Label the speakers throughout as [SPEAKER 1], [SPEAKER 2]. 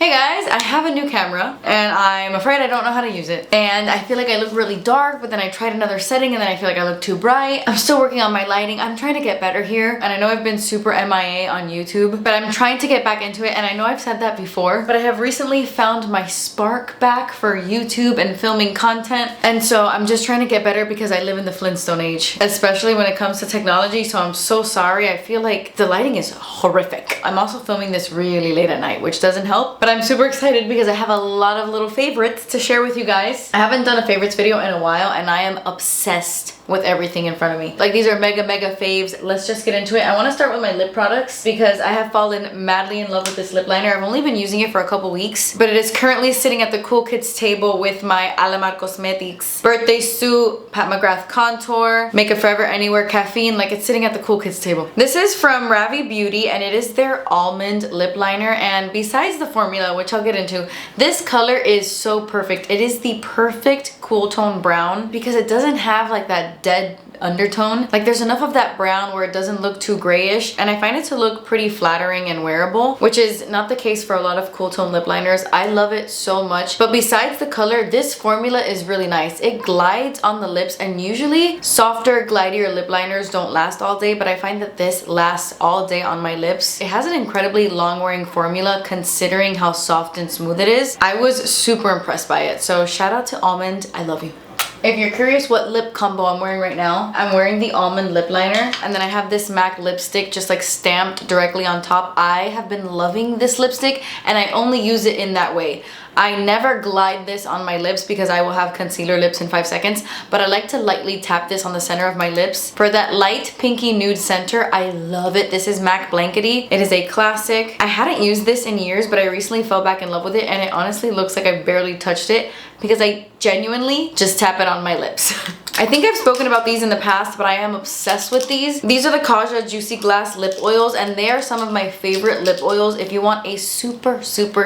[SPEAKER 1] Hey guys, I have a new camera and I'm afraid I don't know how to use it. And I feel like I look really dark, but then I tried another setting and then I feel like I look too bright. I'm still working on my lighting. I'm trying to get better here. And I know I've been super MIA on YouTube, but I'm trying to get back into it. And I know I've said that before, but I have recently found my spark back for YouTube and filming content. And so I'm just trying to get better because I live in the Flintstone age, especially when it comes to technology. So I'm so sorry. I feel like the lighting is horrific. I'm also filming this really late at night, which doesn't help, but I'm super excited because I have a lot of little favorites to share with you guys. I haven't done a favorites video in a while and I am obsessed with everything in front of me. Like, these are mega faves. Let's just get into it. I want to start with my lip products because I have fallen madly in love with this lip liner. I've only been using it for a couple weeks, but it is currently sitting at the cool kids table with my Alamar Cosmetics Birthday Suit, Pat McGrath Contour, Make It Forever Anywhere Caffeine. Like, it's sitting at the cool kids table. This is from Ravie Beauty and it is their Almond lip liner. And besides the formula, which I'll get into, this color is so perfect. It is the perfect cool tone brown because it doesn't have like that dead undertone. Like, there's enough of that brown where it doesn't look too grayish, and I find it to look pretty flattering and wearable, which is not the case for a lot of cool tone lip liners. I love it so much. But besides the color, this formula is really nice. It glides on the lips, and usually softer, glidier lip liners don't last all day, but I find that this lasts all day on my lips. It has an incredibly long wearing formula considering how soft and smooth it is. I was super impressed by it, so shout out to Almond. I love you. If you're curious what lip combo I'm wearing right now, I'm wearing the Almond lip liner and then I have this MAC lipstick just like stamped directly on top. I have been loving this lipstick and I only use it in that way. I never glide this on my lips because I will have concealer lips in 5 seconds, but I like to lightly tap this on the center of my lips for that light pinky nude center. I love it. This is MAC Blankety. It is a classic. I hadn't used this in years, but I recently fell back in love with it and it honestly looks like I've barely touched it because I genuinely just tap it on my lips. I think I've spoken about these in the past, but I am obsessed with these. These are the Kaja Juicy Glass lip oils and they are some of my favorite lip oils if you want a super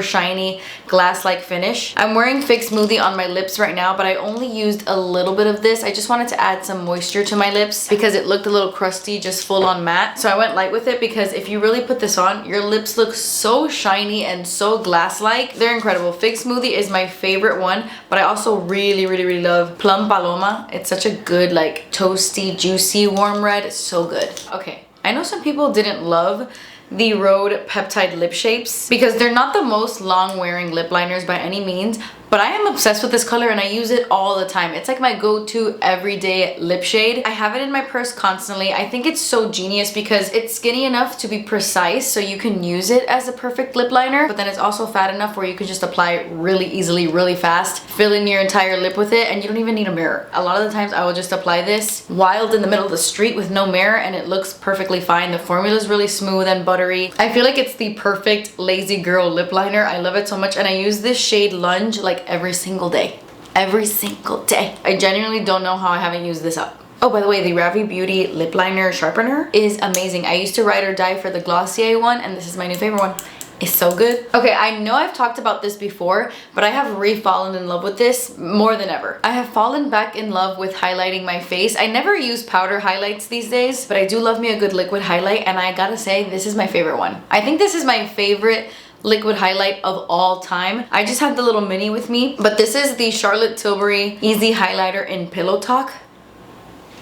[SPEAKER 1] shiny glass-like finish. I'm wearing Fix Smoothie on my lips right now, but I only used a little bit of this. I just wanted to add some moisture to my lips because it looked a little crusty, just full on matte. So I went light with it because if you really put this on, your lips look so shiny and so glass-like. They're incredible. Fix Smoothie is my favorite one, but I also really love Plum Paloma. It's such a good, like, toasty, juicy, warm red. It's so good. Okay, I know some people didn't love the Rhode peptide lip shapes because they're not the most long wearing lip liners by any means, but I am obsessed with this color and I use it all the time. It's like my go-to everyday lip shade. I have it in my purse constantly. I think it's so genius because it's skinny enough to be precise so you can use it as a perfect lip liner, but then it's also fat enough where you can just apply it really easily, really fast, fill in your entire lip with it, and you don't even need a mirror. A lot of the times I will just apply this wild in the middle of the street with no mirror and it looks perfectly fine. The formula is really smooth and buttery. I feel like it's the perfect lazy girl lip liner. I love it so much and I use this shade Lunge like every single day. Every single day. I genuinely don't know how I haven't used this up. Oh, by the way, the Ravie Beauty lip liner sharpener is amazing. I used to ride or die for the Glossier one and this is my new favorite one. It's so good. Okay, I know I've talked about this before, but I have re-fallen in love with this more than ever. I have fallen back in love with highlighting my face. I never use powder highlights these days, but I do love me a good liquid highlight and I gotta say, this is my favorite one. I think this is my favorite liquid highlight of all time. I just have the little mini with me, but this is the Charlotte Tilbury Easy Highlighter in Pillowtalk.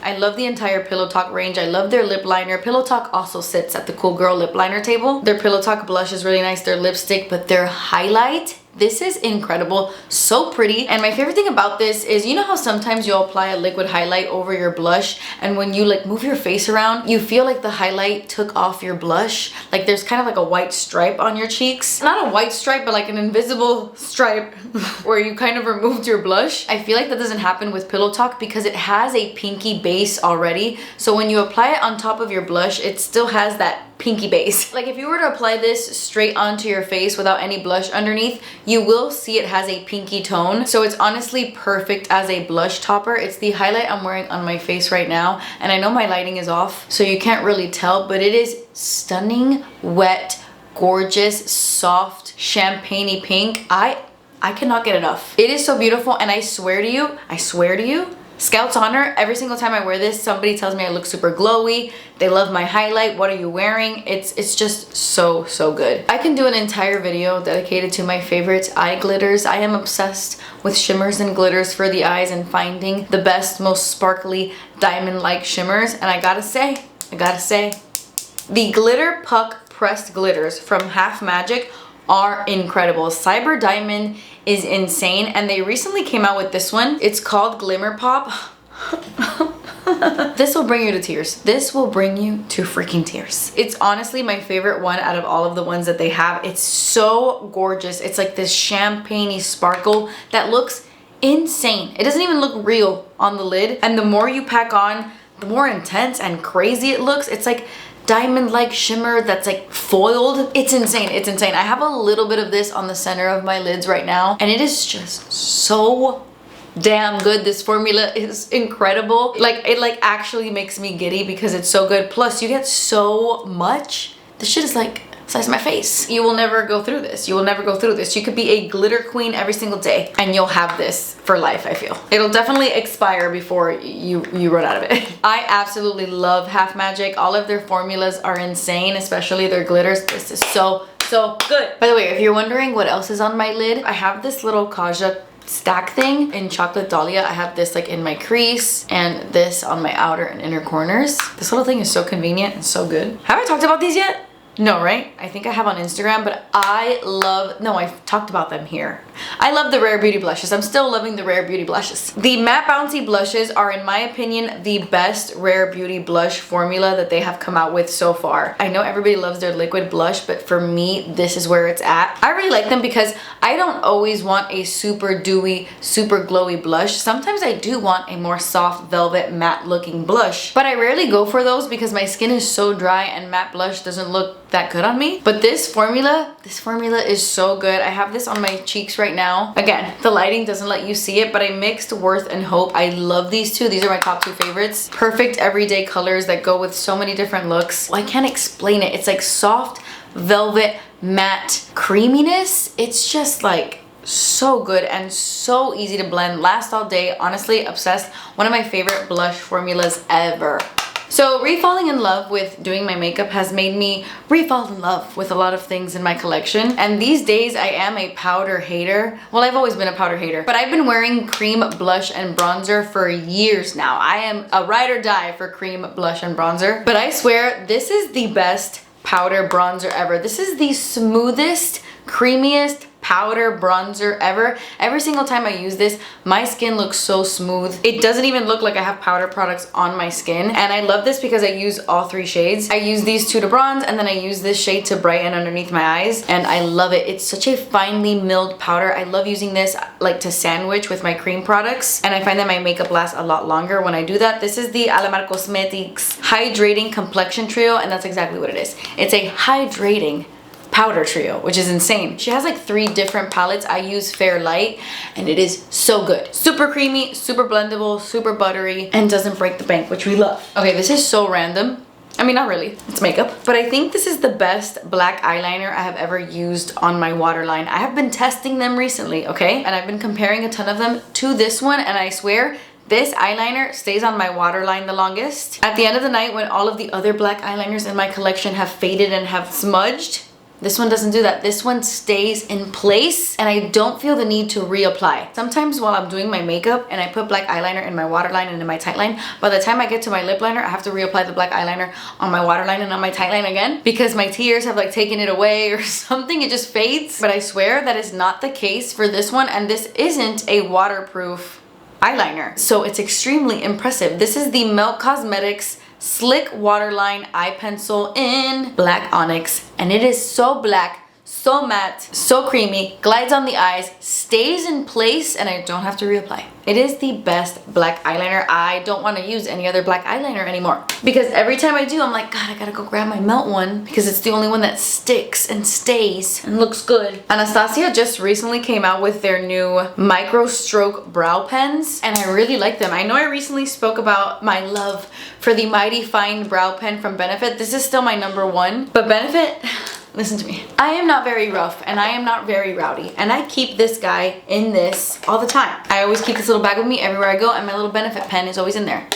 [SPEAKER 1] I love the entire Pillowtalk range. I love their lip liner. Pillowtalk also sits at the cool girl lip liner table. Their Pillowtalk blush is really nice, their lipstick, but their highlight, this is incredible, so pretty. And my favorite thing about this is, you know how sometimes you'll apply a liquid highlight over your blush and when you like move your face around, you feel like the highlight took off your blush? Like there's kind of like a white stripe on your cheeks. Not a white stripe, but like an invisible stripe where you kind of removed your blush. I feel like that doesn't happen with Pillowtalk because it has a pinky base already. So when you apply it on top of your blush, it still has that pinky base. Like if you were to apply this straight onto your face without any blush underneath, you will see it has a pinky tone. So it's honestly perfect as a blush topper. It's the highlight I'm wearing on my face right now. And I know my lighting is off, so you can't really tell, but it is stunning, wet, gorgeous, soft, champagne-y pink. I cannot get enough. It is so beautiful and I swear to you, Scouts Honor, every single time I wear this, somebody tells me I look super glowy. They love my highlight. What are you wearing? It's just so, so good. I can do an entire video dedicated to my favorite eye glitters. I am obsessed with shimmers and glitters for the eyes and finding the best, most sparkly, diamond-like shimmers. And I gotta say, the Glitter Puck Pressed Glitters from Half Magic are incredible. Cyber Diamond is insane, and they recently came out with this one. It's called Glimmer Pop. This will bring you to tears. This will bring you to freaking tears. It's honestly my favorite one out of all of the ones that they have. It's so gorgeous. It's like this champagne-y sparkle that looks insane. It doesn't even look real on the lid, and the more you pack on, the more intense and crazy it looks. It's like diamond-like shimmer that's like foiled. It's insane. It's insane. I have a little bit of this on the center of my lids right now, and it is just so damn good. This formula is incredible. Like, it like actually makes me giddy because it's so good. Plus, you get so much. This shit is like the size of my face. You will never go through this. You will never go through this. You could be a glitter queen every single day and you'll have this for life, I feel. It'll definitely expire before you run out of it. I absolutely love Half Magic. All of their formulas are insane, especially their glitters. This is so good. By the way, if you're wondering what else is on my lid, I have this little Kaja stack thing in chocolate Dahlia. I have this like in my crease and this on my outer and inner corners. This little thing is so convenient and so good. Have I talked about these yet? No, right? I think I have on Instagram, but I've talked about them here. I love the Rare Beauty blushes. I'm still loving the Rare Beauty blushes. The Matte Bouncy blushes are, in my opinion, the best Rare Beauty blush formula that they have come out with so far. I know everybody loves their liquid blush, but for me, this is where it's at. I really like them because I don't always want a super dewy, super glowy blush. Sometimes I do want a more soft, velvet, matte looking blush, but I rarely go for those because my skin is so dry and matte blush doesn't look that good on me. But this formula is so good. I have this on my cheeks right now. Again, the lighting doesn't let you see it, but I mixed Worth and Hope. I love these two. These are my top two favorites. Perfect everyday colors that go with so many different looks. Well, I can't explain it. It's like soft, velvet, matte creaminess. It's just like so good and so easy to blend. Last all day. Honestly, obsessed. One of my favorite blush formulas ever. So re-falling in love with doing my makeup has made me re-fall in love with a lot of things in my collection. And these days I am a powder hater. Well, I've always been a powder hater, but I've been wearing cream blush and bronzer for years now. I am a ride or die for cream blush and bronzer. But I swear, this is the best powder bronzer ever. This is the smoothest, creamiest powder bronzer ever. Every single time I use this, my skin looks so smooth. It doesn't even look like I have powder products on my skin. And I love this because I use all three shades. I use these two to bronze, and then I use this shade to brighten underneath my eyes. And I love it. It's such a finely milled powder. I love using this like to sandwich with my cream products. And I find that my makeup lasts a lot longer when I do that. This is the Alamar Cosmetics Hydrating Complexion Trio, and that's exactly what it is. It's a hydrating powder trio, which is insane. She has like 3 different palettes. I use Fair Light, and it is so good. Super creamy, super blendable, super buttery, and doesn't break the bank, which we love. Okay, this is so random. I mean, not really, it's makeup. But I think this is the best black eyeliner I have ever used on my Waterline. I have been testing them recently, okay? And I've been comparing a ton of them to this one, and I swear, this eyeliner stays on my Waterline the longest. At the end of the night, when all of the other black eyeliners in my collection have faded and have smudged, this one doesn't do that. This one stays in place, and I don't feel the need to reapply. Sometimes while I'm doing my makeup and I put black eyeliner in my Waterline and in my tight line, by the time I get to my lip liner, I have to reapply the black eyeliner on my Waterline and on my tight line again because my tears have like taken it away or something. It just fades. But I swear that is not the case for this one, and this isn't a waterproof eyeliner. So it's extremely impressive. This is the Melt Cosmetics Slick Waterline Eye Pencil in Black Onyx, and it is so black, so matte, so creamy, glides on the eyes, stays in place, and I don't have to reapply. It is the best black eyeliner. I don't want to use any other black eyeliner anymore because every time I do, I'm like, God, I gotta go grab my Melt one because it's the only one that sticks and stays and looks good. Anastasia just recently came out with their new MicroStroke brow pens, and I really like them. I know I recently spoke about my love for the Mighty Fine brow pen from Benefit. This is still my #1, but Benefit, listen to me. I am not very rough and I am not very rowdy, and I keep this guy in this all the time. I always keep this little bag with me everywhere I go, and my little benefit pen is always in there.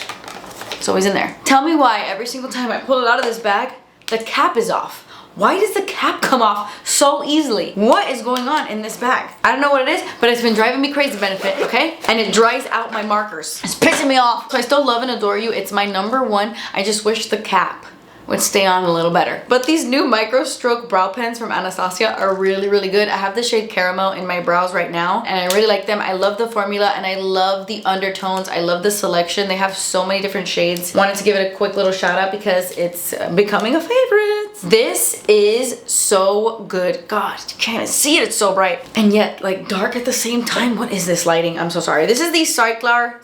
[SPEAKER 1] It's always in there. Tell me why every single time I pull it out of this bag, the cap is off. Why does the cap come off so easily? What is going on in this bag? I don't know what it is, but it's been driving me crazy, Benefit, okay? And it dries out my markers. It's pissing me off. So I still love and adore you. It's my #1. I just wish the cap would stay on a little better. But these new MicroStroke brow pens from Anastasia are really, really good. I have the shade Caramel in my brows right now, and I really like them. I love the formula, and I love the undertones. I love the selection. They have so many different shades. Wanted to give it a quick little shout out because it's becoming a favorite. This is so good. God, you can't even see it. It's so bright. And yet, like, dark at the same time. What is this lighting? I'm so sorry. This is the Cyklar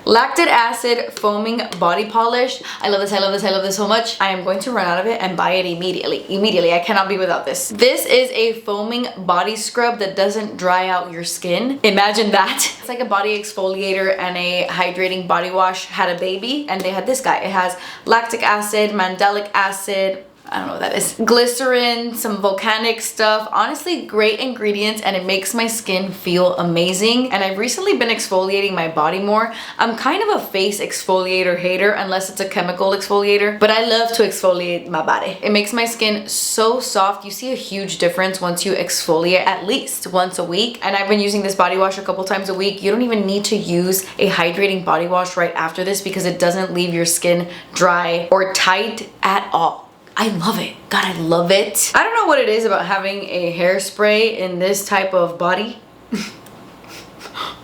[SPEAKER 1] Lactic Acid Foaming Body Polish. I love this, I love this, I love this so much. I am going to run out of it and buy it immediately. Immediately, I cannot be without this. This is a foaming body scrub that doesn't dry out your skin. Imagine that. It's like a body exfoliator and a hydrating body wash had a baby, and they had this guy. It has lactic acid, mandelic acid, I don't know what that is, glycerin, some volcanic stuff. Honestly, great ingredients, and it makes my skin feel amazing. And I've recently been exfoliating my body more. I'm kind of a face exfoliator hater unless it's a chemical exfoliator, but I love to exfoliate my body. It makes my skin so soft. You see a huge difference once you exfoliate at least once a week. And I've been using this body wash a couple times a week. You don't even need to use a hydrating body wash right after this because it doesn't leave your skin dry or tight at all. I love it. God, I love it. I don't know what it is about having a hairspray in this type of body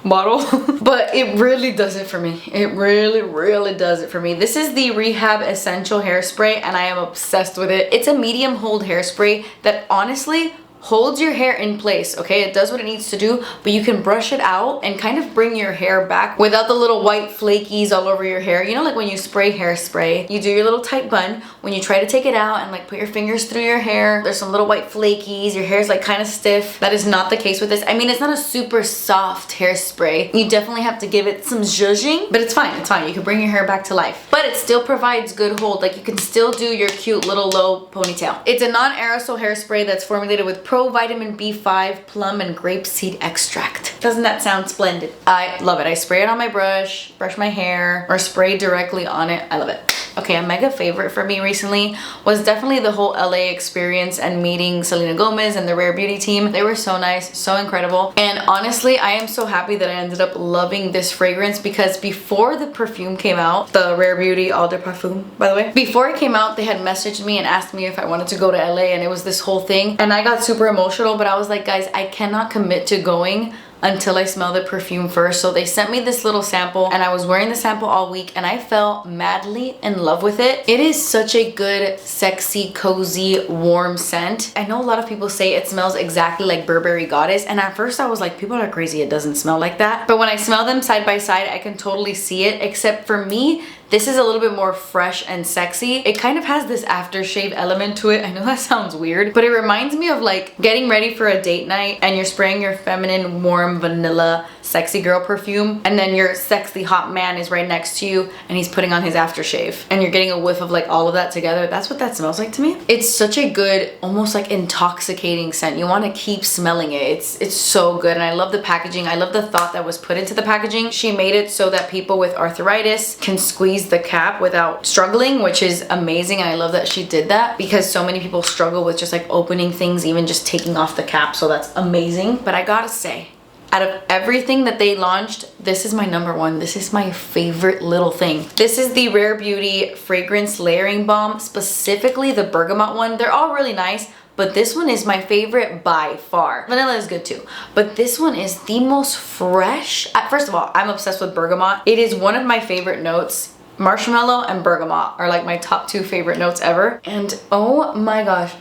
[SPEAKER 1] bottle, but it really does it for me. It really, really does it for me. This is the Rehab Essential Hairspray, and I am obsessed with it. It's a medium hold hairspray that honestly holds your hair in place, okay? It does what it needs to do, but you can brush it out and kind of bring your hair back without the little white flakies all over your hair. You know, like when you spray hairspray, you do your little tight bun. When you try to take it out and like put your fingers through your hair, there's some little white flakies, your hair's like kind of stiff. That is not the case with this. I mean, it's not a super soft hairspray. You definitely have to give it some zhuzhing, but it's fine, it's fine. You can bring your hair back to life. But it still provides good hold. Like you can still do your cute little low ponytail. It's a non-aerosol hairspray that's formulated with Pro Vitamin B5, Plum, and grapeseed extract. Doesn't that sound splendid? I love it. I spray it on my brush my hair, or spray directly on it. I love it. Okay, a mega favorite for me recently was definitely the whole LA experience and meeting Selena Gomez and the Rare Beauty team. They were so nice, so incredible. And honestly, I am so happy that I ended up loving this fragrance because before the perfume came out, the Rare Beauty Eau De Parfum, by the way, before it came out, they had messaged me and asked me if I wanted to go to LA, and it was this whole thing. And I got super emotional, but I was like, guys, I cannot commit to going until I smell the perfume first. So they sent me this little sample, and I was wearing the sample all week, and I fell madly in love with it. It is such a good, sexy, cozy, warm scent. I know a lot of people say it smells exactly like Burberry Goddess, and at first I was like, people are crazy, it doesn't smell like that. But when I smell them side by side, I can totally see it, except for me, this is a little bit more fresh and sexy. It kind of has this aftershave element to it. I know that sounds weird, but it reminds me of like getting ready for a date night and you're spraying your feminine, warm, vanilla, sexy girl perfume, and then your sexy hot man is right next to you and he's putting on his aftershave, and you're getting a whiff of like all of that together. That's what that smells like to me. It's such a good, almost like intoxicating scent. You want to keep smelling it. It's so good, and I love the packaging. I love the thought that was put into the packaging. She made it so that people with arthritis can squeeze the cap without struggling, which is amazing. And I love that she did that because so many people struggle with just like opening things, even just taking off the cap. So that's amazing. But I gotta say, out of everything that they launched, this is my #1. This is my favorite little thing. This is the Rare Beauty Fragrance Layering Balm, specifically the bergamot one. They're all really nice, but this one is my favorite by far. Vanilla is good too, but this one is the most fresh. First of all, I'm obsessed with bergamot. It is one of my favorite notes. Marshmallow and bergamot are like my top 2 favorite notes ever. And oh my gosh,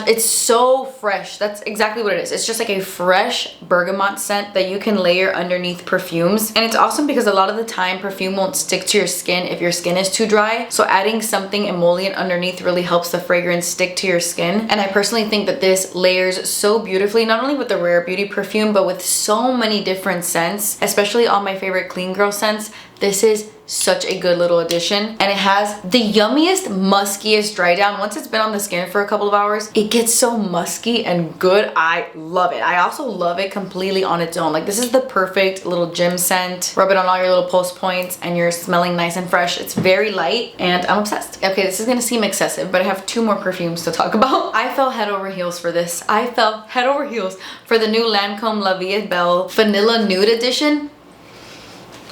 [SPEAKER 1] it's so fresh. That's exactly what it is. It's just like a fresh bergamot scent that you can layer underneath perfumes. And it's awesome because a lot of the time perfume won't stick to your skin if your skin is too dry. So adding something emollient underneath really helps the fragrance stick to your skin. And I personally think that this layers so beautifully, not only with the Rare Beauty perfume, but with so many different scents, especially all my favorite clean girl scents. This is such a good little addition, and it has the yummiest, muskiest dry down. Once it's been on the skin for a couple of hours, it gets so musky and good. I love it. I also love it completely on its own. Like, this is the perfect little gym scent. Rub it on all your little pulse points and you're smelling nice and fresh. It's very light and I'm obsessed. Okay, this is gonna seem excessive, but I have 2 more perfumes to talk about. I fell head over heels for this. I fell head over heels for the new Lancome La Vie Belle Vanilla Nude Edition.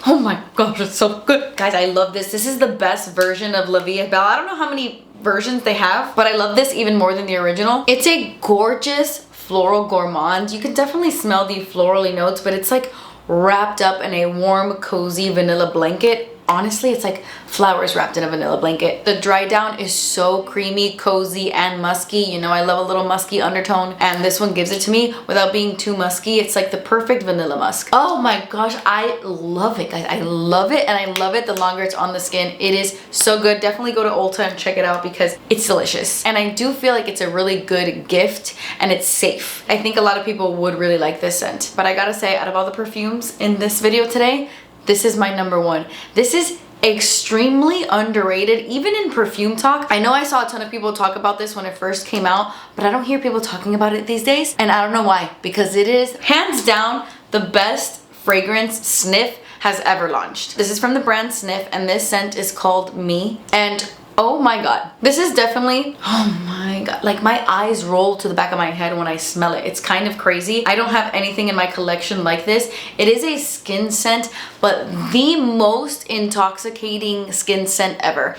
[SPEAKER 1] Oh my gosh, it's so good. Guys, I love this. This is the best version of La Vie Belle. I don't know how many versions they have, but I love this even more than the original. It's a gorgeous floral gourmand. You can definitely smell the florally notes, but it's like wrapped up in a warm, cozy vanilla blanket. Honestly, it's like flowers wrapped in a vanilla blanket. The dry down is so creamy, cozy, and musky. You know, I love a little musky undertone, and this one gives it to me without being too musky. It's like the perfect vanilla musk. Oh my gosh, I love it, guys. I love it, and I love it the longer it's on the skin. It is so good. Definitely go to Ulta and check it out because it's delicious. And I do feel like it's a really good gift, and it's safe. I think a lot of people would really like this scent. But I gotta say, out of all the perfumes in this video today, this is my #1. This is extremely underrated, even in perfume talk. I know I saw a ton of people talk about this when it first came out, but I don't hear people talking about it these days, and I don't know why, because it is hands down the best fragrance Sniff has ever launched. This is from the brand Sniff, and this scent is called Me, and oh my god, this is definitely, oh my god, like my eyes roll to the back of my head when I smell it. It's kind of crazy. I don't have anything in my collection like this. It is a skin scent, but the most intoxicating skin scent ever.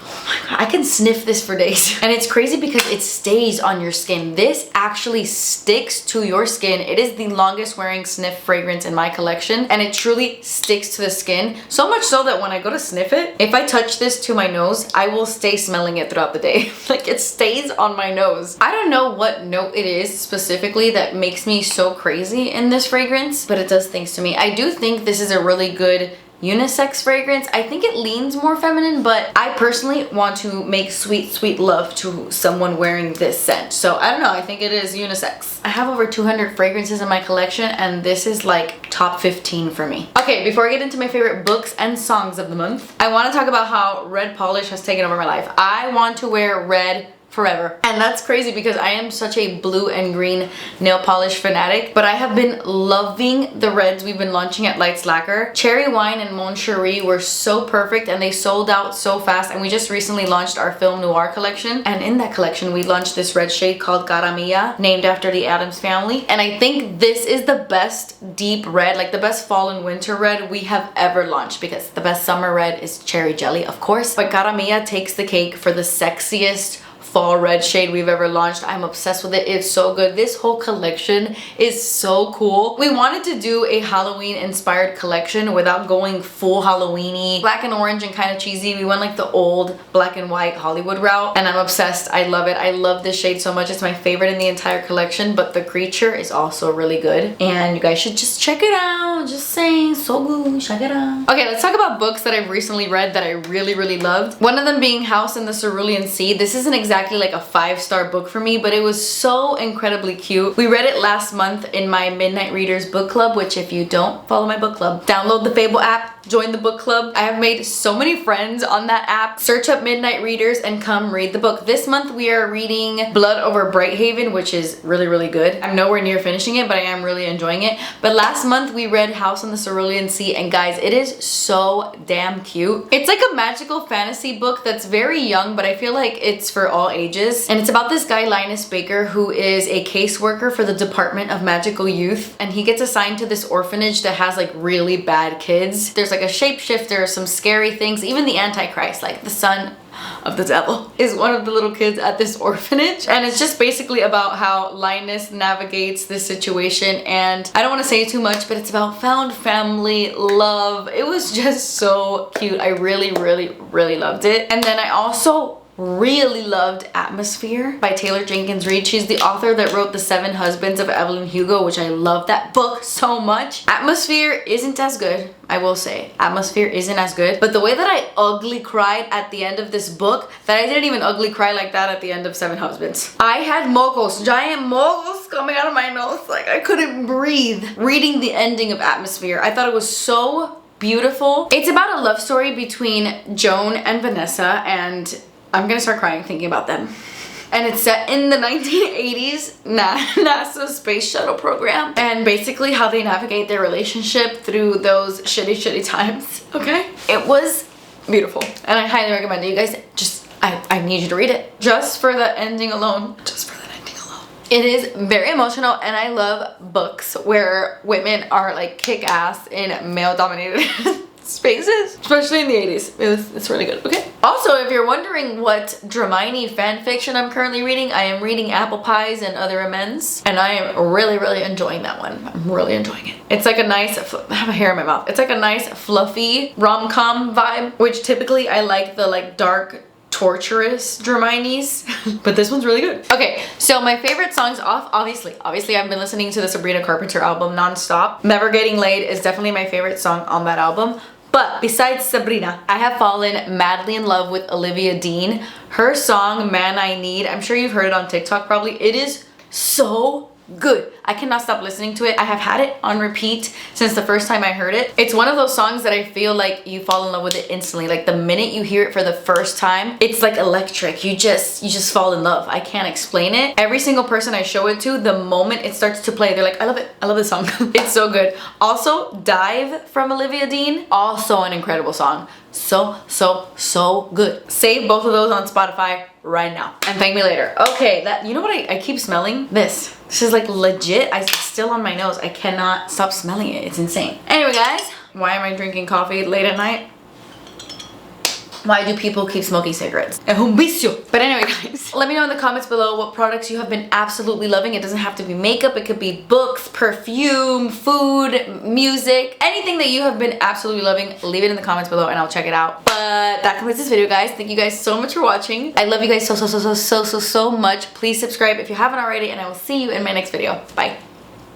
[SPEAKER 1] Oh my god, I can sniff this for days. And it's crazy because it stays on your skin. This actually sticks to your skin. It is the longest wearing Sniff fragrance in my collection, and it truly sticks to the skin. So much so that when I go to sniff it, if I touch this to my nose, I will stay smelling it throughout the day. Like, it stays on my nose. I don't know what note it is specifically that makes me so crazy in this fragrance, but it does things to me. I do think this is a really good unisex fragrance. I think it leans more feminine, but I personally want to make sweet, sweet love to someone wearing this scent. So I don't know, I think it is unisex. I have over 200 fragrances in my collection, and this is like top 15 for me. Okay, before I get into my favorite books and songs of the month, I want to talk about how red polish has taken over my life. I want to wear red forever. And that's crazy because I am such a blue and green nail polish fanatic, but I have been loving the reds we've been launching at Lights Lacquer. Cherry Wine and Mon Cherie were so perfect, and they sold out so fast, and we just recently launched our Film Noir collection, and in that collection we launched this red shade called Cara Mia, named after the Addams family, and I think this is the best deep red, like the best fall and winter red we have ever launched, because the best summer red is Cherry Jelly, of course, but Cara Mia takes the cake for the sexiest fall red shade we've ever launched. I'm obsessed with it. It's so good. This whole collection is so cool. We wanted to do a Halloween inspired collection without going full Halloween-y, black and orange and kind of cheesy. We went like the old black and white Hollywood route, and I'm obsessed. I love it. I love this shade so much. It's my favorite in the entire collection, but the Creature is also really good, and you guys should just check it out. Just saying, so good. Check it out. Okay, let's talk about books that I've recently read that I really, really loved. One of them being House in the Cerulean Sea. This isn't exactly like a 5-star book for me, but it was so incredibly cute. We read it last month in my Midnight Readers book club, which if you don't follow my book club, download the Fable app, join the book club. I have made so many friends on that app. Search up Midnight Readers and come read the book. This month we are reading Blood Over Brighthaven, which is really, really good. I'm nowhere near finishing it, but I am really enjoying it. But last month we read House on the Cerulean Sea, and guys, it is so damn cute. It's like a magical fantasy book that's very young, but I feel like it's for all ages. And it's about this guy, Linus Baker, who is a caseworker for the Department of Magical Youth, and he gets assigned to this orphanage that has like really bad kids. There's like a shapeshifter, some scary things, even the Antichrist, like the son of the devil, is one of the little kids at this orphanage. And it's just basically about how Linus navigates this situation, and I don't want to say too much, but it's about found family, love. It was just so cute. I really, really, really loved it. And then I also really loved Atmosphere by Taylor Jenkins Reid. She's the author that wrote The 7 Husbands of Evelyn Hugo, which I love that book so much. Atmosphere isn't as good, I will say. Atmosphere isn't as good, but the way that I ugly cried at the end of this book, that I didn't even ugly cry like that at the end of 7 Husbands. I had mocos, giant mocos coming out of my nose, like I couldn't breathe reading the ending of Atmosphere. I thought it was so beautiful. It's about a love story between Joan and Vanessa, and I'm gonna start crying thinking about them. And it's set in the 1980s NASA space shuttle program, and basically how they navigate their relationship through those shitty times, okay? It was beautiful, and I highly recommend it. You guys, just, I need you to read it. Just for the ending alone. Just for the ending alone. It is very emotional, and I love books where women are like kick-ass in male-dominated spaces, especially in the 80s. It's really good. Okay. Also, if you're wondering what Dramini fan fiction I'm currently reading, I am reading Apple Pies and Other Amends, and I am really enjoying that one. I'm really enjoying it. It's like a nice, I have a hair in my mouth. It's like a nice fluffy rom-com vibe, which typically I like the like dark, torturous Draminis, but this one's really good. Okay, so my favorite songs obviously I've been listening to the Sabrina Carpenter album non-stop. Never Getting Laid is definitely my favorite song on that album. But besides Sabrina, I have fallen madly in love with Olivia Dean. Her song, Man I Need, I'm sure you've heard it on TikTok probably. It is so good. I cannot stop listening to it. I have had it on repeat since the first time I heard it. It's one of those songs that I feel like you fall in love with it instantly. Like the minute you hear it for the first time, it's like electric. You just fall in love. I can't explain it. Every single person I show it to, the moment it starts to play, they're like, I love it. I love this song. It's so good. Also, Dive from Olivia Dean, also an incredible song. So good. Save both of those on Spotify right now and thank me later. Okay, that, you know what I keep smelling? This is like legit. It's still on my nose. I cannot stop smelling it. It's insane. Anyway, guys, why am I drinking coffee late at night? Why do people keep smoking cigarettes? Es un vicio. But anyway, guys, let me know in the comments below what products you have been absolutely loving. It doesn't have to be makeup. It could be books, perfume, food, music, anything that you have been absolutely loving. Leave it in the comments below and I'll check it out. But that completes this video, guys. Thank you guys so much for watching. I love you guys so much. Please subscribe if you haven't already, and I will see you in my next video. Bye.